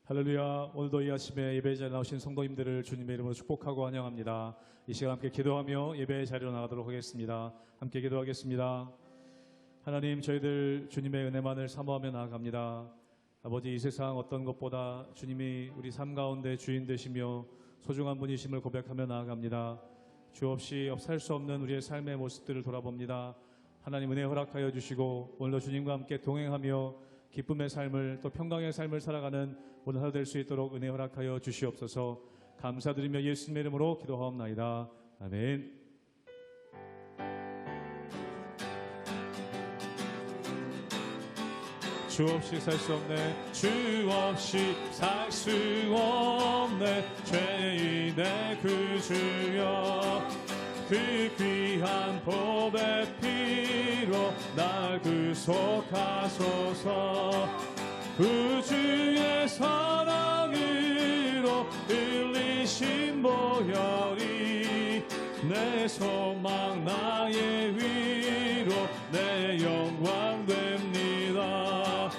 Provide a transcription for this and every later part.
할렐루야. 오늘도 이 아침에 예배 자리에 나오신 성도님들을 주님의 이름으로 축복하고 환영합니다. 이 시간 함께 기도하며 예배 자리로 나가도록 하겠습니다. 함께 기도하겠습니다. 하나님, 저희들 주님의 은혜만을 사모하며 나아갑니다. 아버지, 이 세상 어떤 것보다 주님이 우리 삶 가운데 주인 되시며 소중한 분이심을 고백하며 나아갑니다. 주 없이 살 수 없는 우리의 삶의 모습들을 돌아봅니다. 하나님, 은혜 허락하여 주시고 오늘도 주님과 함께 동행하며 기쁨의 삶을, 또 평강의 삶을 살아가는 오늘 하루 될 수 있도록 은혜 허락하여 주시옵소서. 감사드리며 예수님의 이름으로 기도하옵나이다. 아멘. 주 없이 살 수 없네, 주 없이 살 수 없네, 죄인의 그 주여, 그 귀한 보배 피로 날 구속하소서. 그 주의 사랑으로 흘리신 보혈이 내 소망 나의 위로 내 영광 됩니다.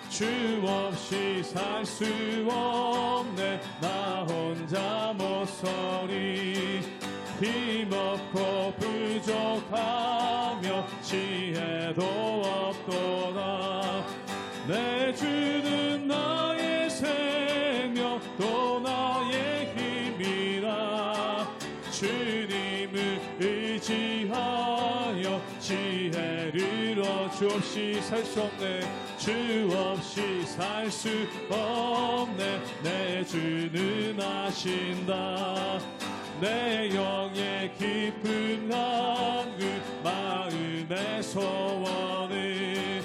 주 없이 살 수 없네, 나 혼자 못서리. 힘없고 부족하며 지혜도 없도다. 내 주는 나의 생명 또 나의 힘이라. 주님을 의지하여 지혜를 주 없이 살 수 없네, 주 없이 살 수 없네, 내 주는 아신다. 내 영의 깊은 한글 마음의 소원을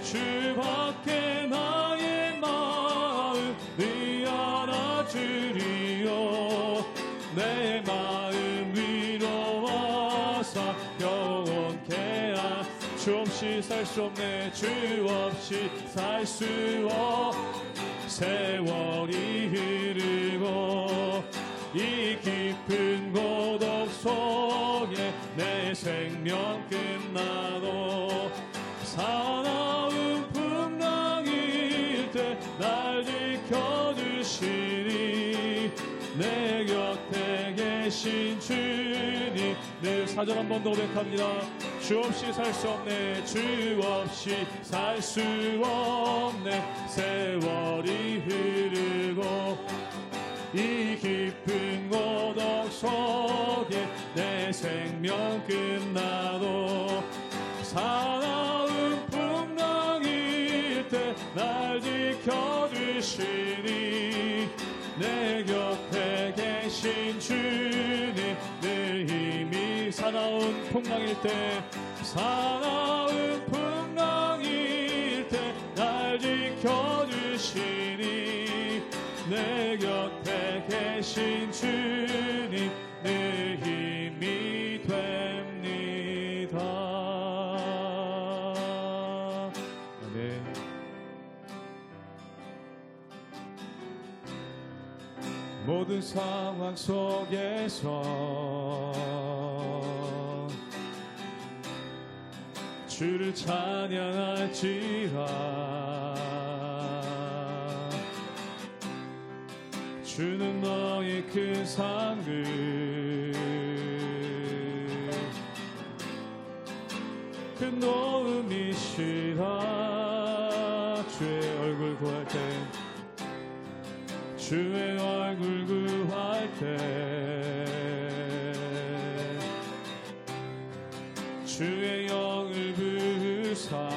주밖에 나의 마음을 알아주리요. 내 마음 위로 와서 영원케 주 없이 살 수 없네, 주 없이 살 수 세월이 흐르고 이 깊은 고독 속에 내 생명 끝나도 사나운 풍랑일 때 날 지켜주시니. 내 곁에 계신 주님, 늘 사절 한 번 더 고백합니다. 주 없이 살 수 없네, 주 없이 살 수 없네, 세월이 흐르고 이 깊은 고독 속에 내 생명 끝나도 사나운 풍랑일 때 날 지켜주시니. 내 곁에 계신 주님, 내 힘이 사나운 풍랑일 때 날 지켜주시니. 내 곁에 계신 주님, 내 힘이 됩니다. 아멘. 모든 상황 속에서 주를 찬양할지라. 주는 너의 큰 상급, 큰 도움이시라. 주의 얼굴 구할 때, 주의 얼굴 구할 때 주의 영을 부으사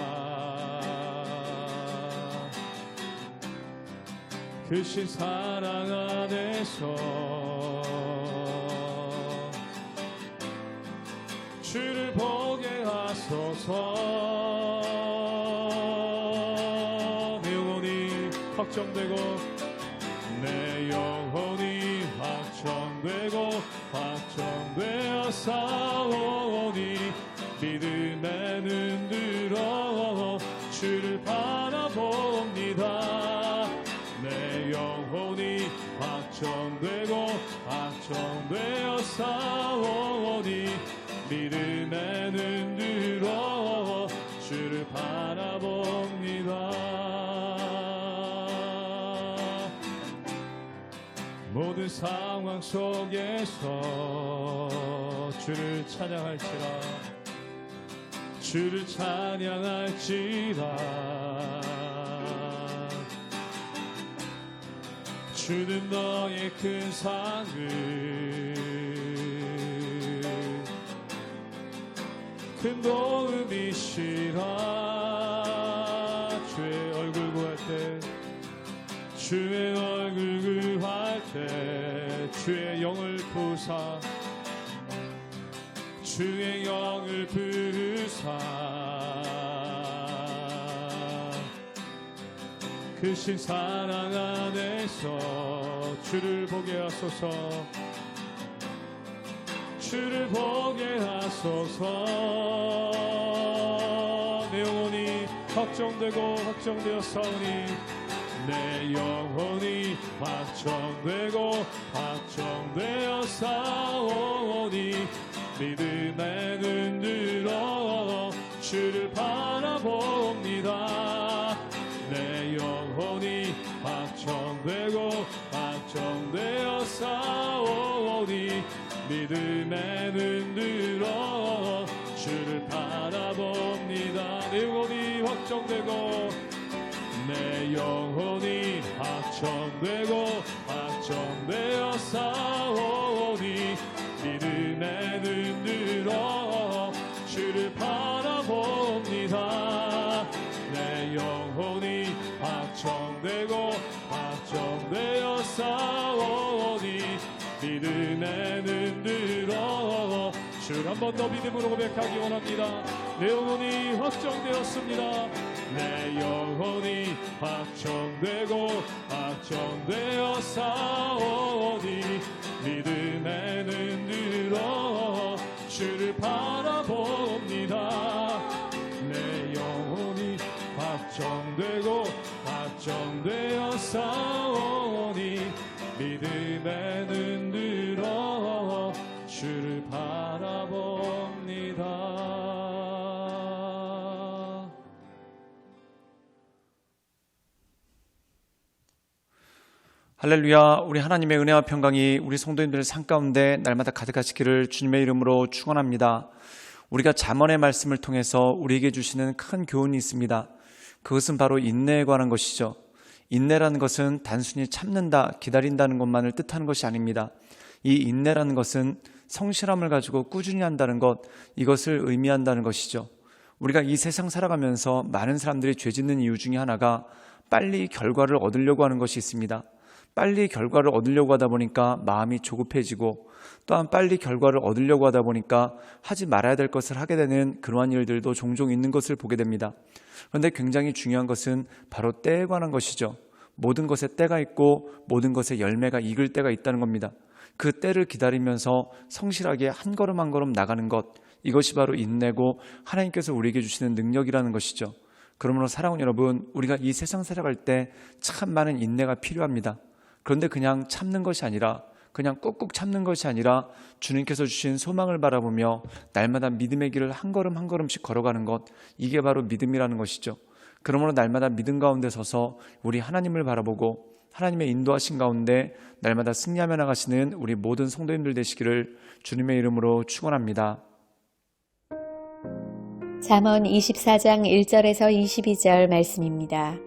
크신 사랑 안에서 주를 보게 하소서. 내 영혼이 확정되고, 내 영혼이 확정되고 확정되어 싸우니. 믿음의 눈 들어 주를 바라봅니다. 내 영혼이 확정되고 확정되어 싸우니. 믿음의 눈 들어 주를 바라봅니다. 모든 상황 속에서 주를 찬양할지라 주를 찬양할지라 주는 너의 큰 상을 큰 도움이시라 주의 얼굴 구할 때 주의 얼굴 구할 때 주의 영을 부사 주의 영을 부사 크신 사랑 안에서 주를 보게 하소서 주를 보게 하소서 내 영혼이 확정되고 확정되었사오니 내 영혼이 확정되고 확정되었사오니 믿음의 눈 들어 주를 바라봅니다 내 영혼이 확정되고 확정되었사오니 믿음의 눈 들어 주를 바라봅니다 내 영혼이 확정되고 내 영혼이 확정되고 확정되었사오니 믿음의 눈 들어 주를 바라봅니다 내 영혼이 확정되고 확정되었사오니 믿음의 눈 들어 주를 한 번 더 믿음으로 고백하기 원합니다 내 영혼이 확정되었습니다 내 영혼이 확정되고 확정되었사오니 믿음의 눈 들어 주를 바라봅니다 내 영혼이 확정되고 확정되었사오니 믿음의 눈 들어 주를 바라봅니다 할렐루야. 우리 하나님의 은혜와 평강이 우리 성도님들 삶 가운데 날마다 가득하시기를 주님의 이름으로 축원합니다. 우리가 잠언의 말씀을 통해서 우리에게 주시는 큰 교훈이 있습니다. 그것은 바로 인내에 관한 것이죠. 인내라는 것은 단순히 참는다, 기다린다는 것만을 뜻하는 것이 아닙니다. 이 인내라는 것은 성실함을 가지고 꾸준히 한다는 것, 이것을 의미한다는 것이죠. 우리가 이 세상 살아가면서 많은 사람들이 죄 짓는 이유 중에 하나가 빨리 결과를 얻으려고 하는 것이 있습니다. 빨리 결과를 얻으려고 하다 보니까 마음이 조급해지고 또한 빨리 결과를 얻으려고 하다 보니까 하지 말아야 될 것을 하게 되는 그러한 일들도 종종 있는 것을 보게 됩니다. 그런데 굉장히 중요한 것은 바로 때에 관한 것이죠. 모든 것에 때가 있고 모든 것에 열매가 익을 때가 있다는 겁니다. 그 때를 기다리면서 성실하게 한 걸음 한 걸음 나가는 것, 이것이 바로 인내고 하나님께서 우리에게 주시는 능력이라는 것이죠. 그러므로 사랑하는 여러분, 우리가 이 세상 살아갈 때 참 많은 인내가 필요합니다. 그런데 그냥 참는 것이 아니라, 그냥 꾹꾹 참는 것이 아니라 주님께서 주신 소망을 바라보며 날마다 믿음의 길을 한 걸음 한 걸음씩 걸어가는 것, 이게 바로 믿음이라는 것이죠. 그러므로 날마다 믿음 가운데 서서 우리 하나님을 바라보고 하나님의 인도하신 가운데 날마다 승리하며 나가시는 우리 모든 성도님들 되시기를 주님의 이름으로 축원합니다. 잠언 24장 1절에서 22절 말씀입니다.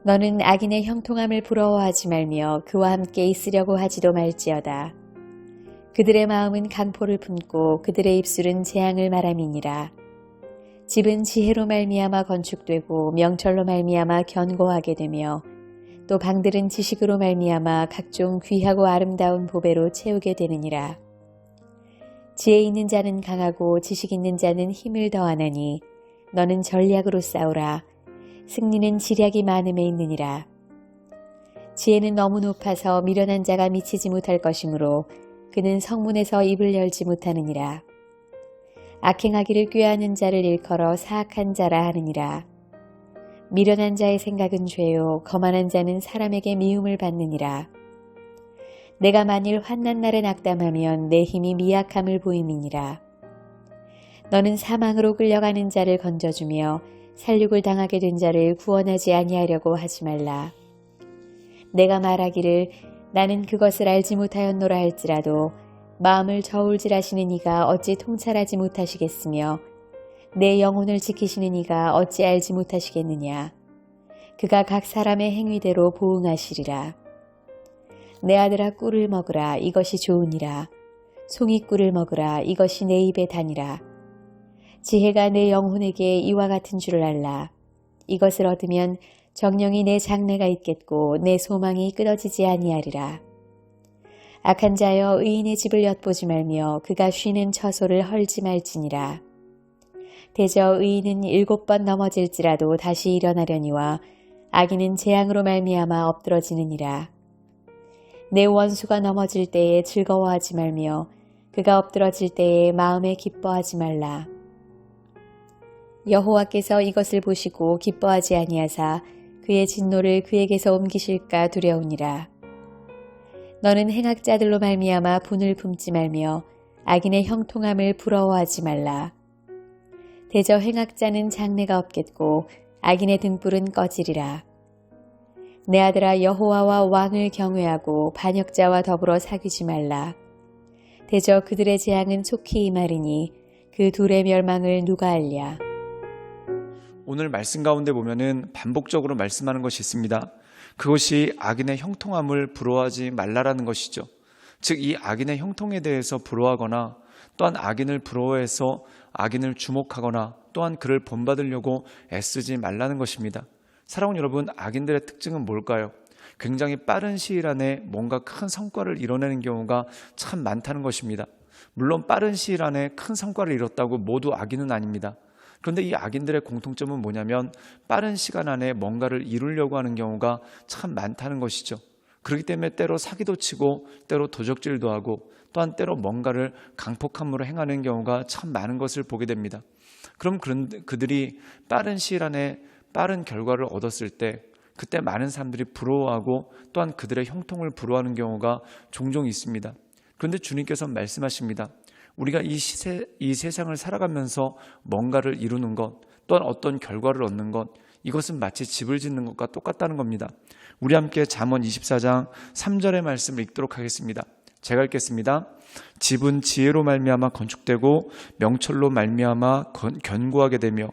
너는 악인의 형통함을 부러워하지 말며 그와 함께 있으려고 하지도 말지어다. 그들의 마음은 강포를 품고 그들의 입술은 재앙을 말함이니라. 집은 지혜로 말미암아 건축되고 명철로 말미암아 견고하게 되며 또 방들은 지식으로 말미암아 각종 귀하고 아름다운 보배로 채우게 되느니라. 지혜 있는 자는 강하고 지식 있는 자는 힘을 더하나니 너는 전략으로 싸우라. 승리는 지략이 많음에 있느니라. 지혜는 너무 높아서 미련한 자가 미치지 못할 것이므로 그는 성문에서 입을 열지 못하느니라. 악행하기를 꾀하는 자를 일컬어 사악한 자라 하느니라. 미련한 자의 생각은 죄요 거만한 자는 사람에게 미움을 받느니라. 내가 만일 환난 날에 낙담하면 내 힘이 미약함을 보임이니라. 너는 사망으로 끌려가는 자를 건져주며 살육을 당하게 된 자를 구원하지 아니하려고 하지 말라. 내가 말하기를 나는 그것을 알지 못하였노라 할지라도 마음을 저울질하시는 이가 어찌 통찰하지 못하시겠으며 내 영혼을 지키시는 이가 어찌 알지 못하시겠느냐. 그가 각 사람의 행위대로 보응하시리라. 내 아들아 꿀을 먹으라. 이것이 좋으니라. 송이꿀을 먹으라. 이것이 내 입에 다니라. 지혜가 내 영혼에게 이와 같은 줄을 알라. 이것을 얻으면 정령이 내 장래가 있겠고 내 소망이 끊어지지 아니하리라. 악한 자여 의인의 집을 엿보지 말며 그가 쉬는 처소를 헐지 말지니라. 대저 의인은 7번 넘어질지라도 다시 일어나려니와 악인은 재앙으로 말미암아 엎드러지느니라. 내 원수가 넘어질 때에 즐거워하지 말며 그가 엎드러질 때에 마음에 기뻐하지 말라. 여호와께서 이것을 보시고 기뻐하지 아니하사 그의 진노를 그에게서 옮기실까 두려우니라. 너는 행악자들로 말미암아 분을 품지 말며 악인의 형통함을 부러워하지 말라. 대저 행악자는 장래가 없겠고 악인의 등불은 꺼지리라. 내 아들아 여호와와 왕을 경외하고 반역자와 더불어 사귀지 말라. 대저 그들의 재앙은 속히 임하리니 그 둘의 멸망을 누가 알랴. 오늘 말씀 가운데 보면은 반복적으로 말씀하는 것이 있습니다. 그것이 악인의 형통함을 부러워하지 말라라는 것이죠. 즉 이 악인의 형통에 대해서 부러워하거나 또한 악인을 부러워해서 악인을 주목하거나 또한 그를 본받으려고 애쓰지 말라는 것입니다. 사랑하는 여러분, 악인들의 특징은 뭘까요? 굉장히 빠른 시일 안에 뭔가 큰 성과를 이뤄내는 경우가 참 많다는 것입니다. 물론 빠른 시일 안에 큰 성과를 이뤘다고 모두 악인은 아닙니다. 그런데 이 악인들의 공통점은 뭐냐면 빠른 시간 안에 뭔가를 이루려고 하는 경우가 참 많다는 것이죠. 그렇기 때문에 때로 사기도 치고 때로 도적질도 하고 또한 때로 뭔가를 강폭함으로 행하는 경우가 참 많은 것을 보게 됩니다. 그럼 그들이 빠른 시일 안에 빠른 결과를 얻었을 때 그때 많은 사람들이 부러워하고 또한 그들의 형통을 부러워하는 경우가 종종 있습니다. 그런데 주님께서 말씀하십니다. 우리가 이 세상을 살아가면서 뭔가를 이루는 것 또한 어떤 결과를 얻는 것 이것은 마치 집을 짓는 것과 똑같다는 겁니다. 우리 함께 잠언 24장 3절의 말씀을 읽도록 하겠습니다. 제가 읽겠습니다. 집은 지혜로 말미암아 건축되고 명철로 말미암아 견고하게 되며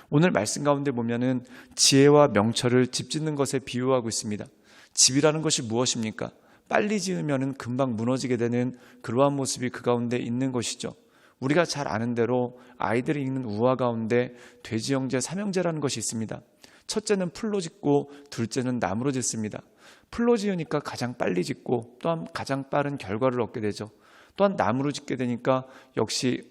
오늘 말씀 가운데 보면은 지혜와 명철을 집 짓는 것에 비유하고 있습니다. 집이라는 것이 무엇입니까? 빨리 지으면은 금방 무너지게 되는 그러한 모습이 그 가운데 있는 것이죠. 우리가 잘 아는 대로 아이들이 읽는 우화 가운데 돼지 형제 삼형제라는 것이 있습니다. 첫째는 풀로 짓고 둘째는 나무로 짓습니다. 풀로 지으니까 가장 빨리 짓고 또한 가장 빠른 결과를 얻게 되죠. 또한 나무로 짓게 되니까 역시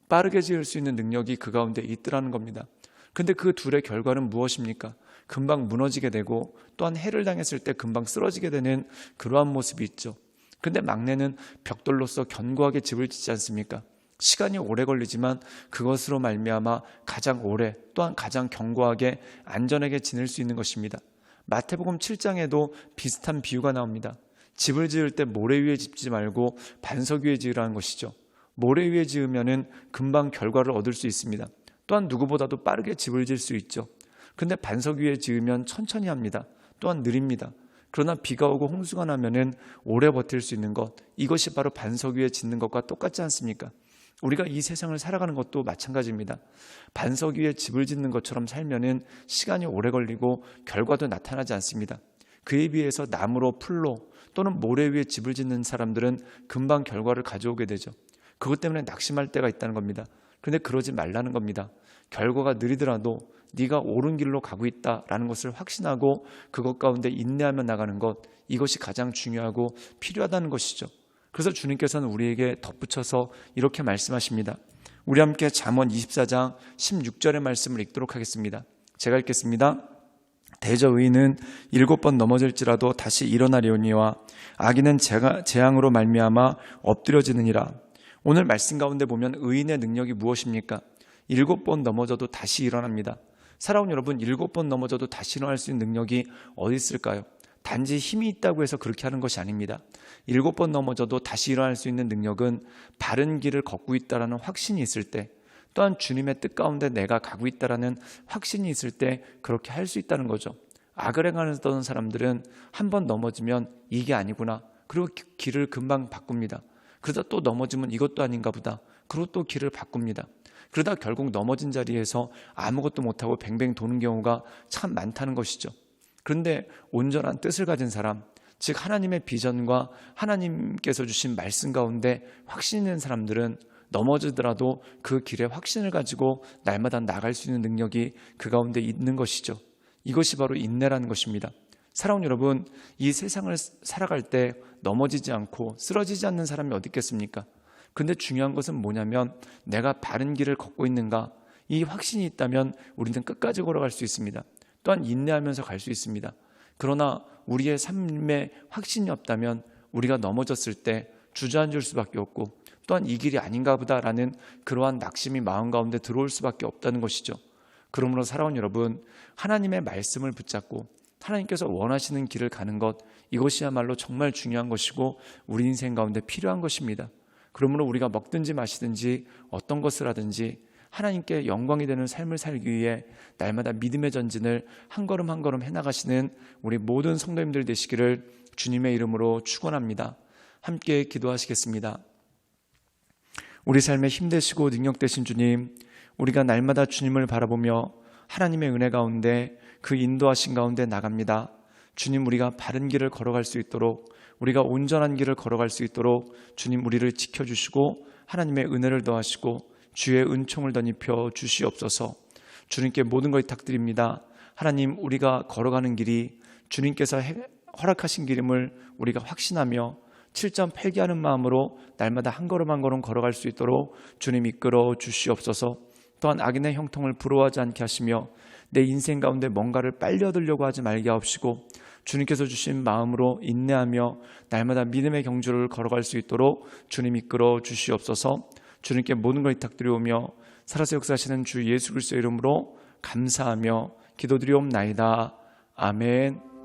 빠르게 지을 수 있는 능력이 그 가운데 있더라는 겁니다. 근데 그 둘의 결과는 무엇입니까? 금방 무너지게 되고 또한 해를 당했을 때 금방 쓰러지게 되는 그러한 모습이 있죠. 근데 막내는 벽돌로서 견고하게 집을 짓지 않습니까? 시간이 오래 걸리지만 그것으로 말미암아 가장 오래 또한 가장 견고하게 안전하게 지낼 수 있는 것입니다. 마태복음 7장에도 비슷한 비유가 나옵니다. 집을 지을 때 모래 위에 짓지 말고 반석 위에 지으라는 것이죠. 모래 위에 지으면은 금방 결과를 얻을 수 있습니다. 또한 누구보다도 빠르게 집을 지을 수 있죠. 근데 반석 위에 지으면 천천히 합니다. 또한 느립니다. 그러나 비가 오고 홍수가 나면은 오래 버틸 수 있는 것, 이것이 바로 반석 위에 짓는 것과 똑같지 않습니까? 우리가 이 세상을 살아가는 것도 마찬가지입니다. 반석 위에 집을 짓는 것처럼 살면은 시간이 오래 걸리고 결과도 나타나지 않습니다. 그에 비해서 나무로 풀로 또는 모래 위에 집을 짓는 사람들은 금방 결과를 가져오게 되죠. 그것 때문에 낙심할 때가 있다는 겁니다. 그런데 그러지 말라는 겁니다. 결과가 느리더라도 네가 옳은 길로 가고 있다라는 것을 확신하고 그것 가운데 인내하며 나가는 것, 이것이 가장 중요하고 필요하다는 것이죠. 그래서 주님께서는 우리에게 덧붙여서 이렇게 말씀하십니다. 우리 함께 잠언 24장 16절의 말씀을 읽도록 하겠습니다. 제가 읽겠습니다. 대저 의인은 7번 넘어질지라도 다시 일어나려니와 악인은 재앙으로 말미암아 엎드려지느니라. 오늘 말씀 가운데 보면 의인의 능력이 무엇입니까? 7번 넘어져도 다시 일어납니다. 사랑하는 여러분, 7번 넘어져도 다시 일어날 수 있는 능력이 어디 있을까요? 단지 힘이 있다고 해서 그렇게 하는 것이 아닙니다. 7번 넘어져도 다시 일어날 수 있는 능력은 바른 길을 걷고 있다는 확신이 있을 때, 또한 주님의 뜻 가운데 내가 가고 있다는 확신이 있을 때 그렇게 할 수 있다는 거죠. 악을 행하던 사람들은 한 번 넘어지면 이게 아니구나. 그리고 길을 금방 바꿉니다. 그러다 또 넘어지면 이것도 아닌가 보다. 그리고 또 길을 바꿉니다. 그러다 결국 넘어진 자리에서 아무것도 못하고 뱅뱅 도는 경우가 참 많다는 것이죠. 그런데 온전한 뜻을 가진 사람, 즉 하나님의 비전과 하나님께서 주신 말씀 가운데 확신 있는 사람들은 넘어지더라도 그 길에 확신을 가지고 날마다 나갈 수 있는 능력이 그 가운데 있는 것이죠. 이것이 바로 인내라는 것입니다. 사랑하는 여러분, 이 세상을 살아갈 때 넘어지지 않고 쓰러지지 않는 사람이 어디 있겠습니까? 그런데 중요한 것은 뭐냐면 내가 바른 길을 걷고 있는가? 이 확신이 있다면 우리는 끝까지 걸어갈 수 있습니다. 또한 인내하면서 갈 수 있습니다. 그러나 우리의 삶에 확신이 없다면 우리가 넘어졌을 때 주저앉을 수밖에 없고 또한 이 길이 아닌가 보다라는 그러한 낙심이 마음 가운데 들어올 수밖에 없다는 것이죠. 그러므로 사랑하는 여러분, 하나님의 말씀을 붙잡고 하나님께서 원하시는 길을 가는 것, 이것이야말로 정말 중요한 것이고 우리 인생 가운데 필요한 것입니다. 그러므로 우리가 먹든지 마시든지 어떤 것을 하든지 하나님께 영광이 되는 삶을 살기 위해 날마다 믿음의 전진을 한 걸음 한 걸음 해나가시는 우리 모든 성도님들 되시기를 주님의 이름으로 축원합니다. 함께 기도하시겠습니다. 우리 삶에 힘되시고 능력되신 주님, 우리가 날마다 주님을 바라보며 하나님의 은혜 가운데 그 인도하신 가운데 나갑니다. 주님, 우리가 바른 길을 걸어갈 수 있도록, 우리가 온전한 길을 걸어갈 수 있도록 주님 우리를 지켜주시고 하나님의 은혜를 더하시고 주의 은총을 덧입혀 주시옵소서. 주님께 모든 걸 부탁드립니다. 하나님, 우리가 걸어가는 길이 주님께서 허락하신 길임을 우리가 확신하며 7.8개 하는 마음으로 날마다 한 걸음 한 걸음 걸어갈 수 있도록 주님 이끌어 주시옵소서. 또한 악인의 형통을 부러워하지 않게 하시며 내 인생 가운데 뭔가를 빨리 얻으려고 하지 말게 하옵시고 주님께서 주신 마음으로 인내하며 날마다 믿음의 경주를 걸어갈 수 있도록 주님 이끌어 주시옵소서. 주님께 모든 걸 부탁드리오며 살아서 역사하시는 주 예수 그리스도의 이름으로 감사하며 기도드리옵나이다. 아멘.